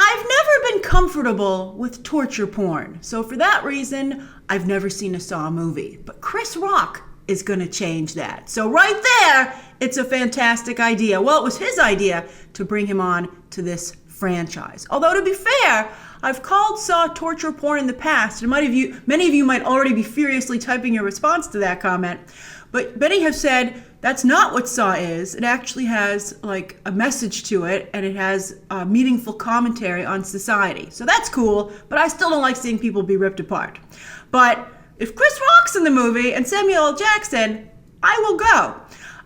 I've never been comfortable with torture porn. So for that reason, I've never seen a Saw movie. But Chris Rock is going to change that. So right there, it's a fantastic idea. Well, it was his idea to bring him on to this franchise. Although to be fair, I've called Saw torture porn in the past, and many of you might already be furiously typing your response to that comment. But many have said that's not what Saw is. It actually has like a message to it, and it has a meaningful commentary on society. So that's cool, but I still don't like seeing people be ripped apart. But if Chris Rock's in the movie and Samuel L. Jackson, I will go.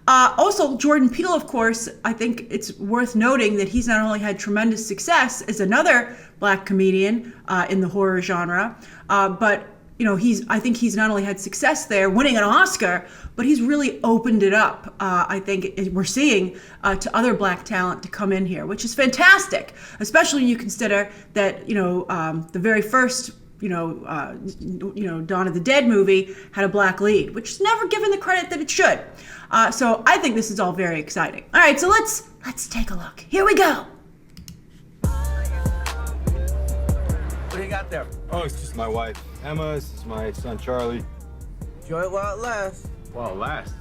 Also, Jordan Peele, of course, I think it's worth noting that he's not only had tremendous success as another black comedian in the horror genre, but I think he's not only had success there, winning an Oscar, but he's really opened it up. I think we're seeing to other black talent to come in here, which is fantastic, especially when you consider that the very first Dawn of the Dead movie had a black lead, which is never given the credit that it should. So I think this is all very exciting. All right, so let's take a look. Here we go. What do you got there? Oh, it's just my wife, Emma. This is my son, Charlie. Enjoy it while it lasts. While it lasts.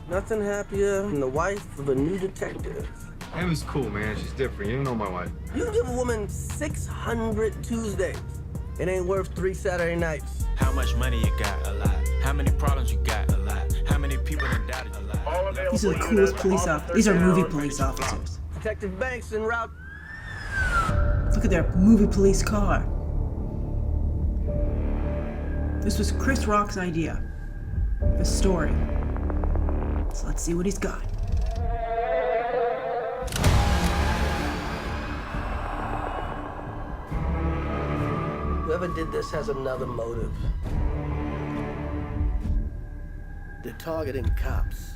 Nothing happier than the wife of a new detective. Emma's cool, man. She's different. You don't know my wife. You can give a woman 600 Tuesdays. It ain't worth 3 Saturday nights. How much money you got? A lot. How many problems you got? A lot. How many people that doubted? A lot. These are the coolest police officers. These are movie police officers. Detective Banks en route. Look at their movie police car. This was Chris Rock's idea. The story. So let's see what he's got. Whoever did this has another motive. They're targeting cops.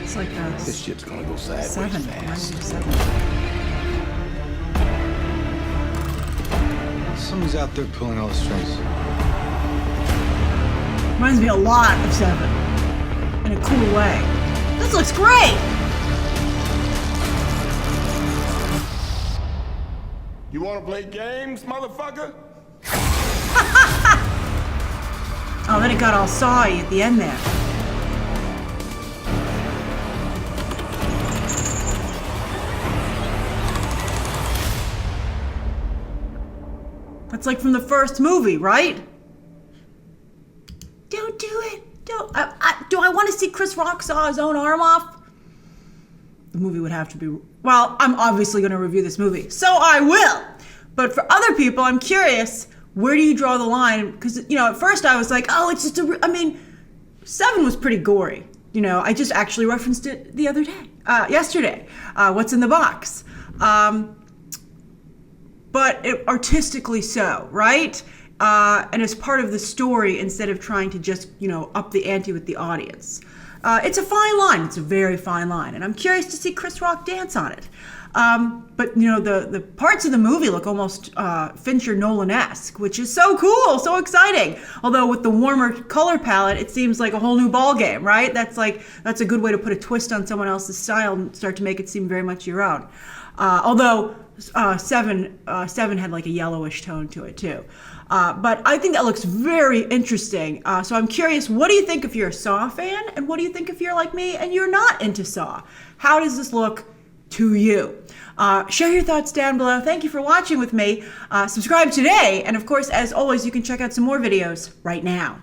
It's like this shit's gonna go sideways 7. fast. 7. Someone's out there pulling all the strings. Reminds me a lot of 7. In a cool way. This looks great! You wanna play games, motherfucker? Oh, then it got all sawy at the end there. That's like from the first movie, right? Don't do it. Do I want to see Chris Rock saw his own arm off? The movie would have to be... Well, I'm obviously going to review this movie, so I will. But for other people, I'm curious, where do you draw the line? Because, at first I was like, oh, it's just 7 was pretty gory. I just actually referenced it the other day, yesterday. What's in the box? But artistically so, right? And as part of the story instead of trying to just, up the ante with the audience. It's a fine line. It's a very fine line. And I'm curious to see Chris Rock dance on it. But, the parts of the movie look almost Fincher Nolan-esque, which is so cool, so exciting. Although with the warmer color palette, it seems like a whole new ball game, right? That's a good way to put a twist on someone else's style and start to make it seem very much your own. Although 7 had like a yellowish tone to it too. But I think that looks very interesting. So I'm curious, what do you think if you're a Saw fan? And what do you think if you're like me and you're not into Saw? How does this look to you? Share your thoughts down below. Thank you for watching with me. Subscribe today. And of course, as always, you can check out some more videos right now.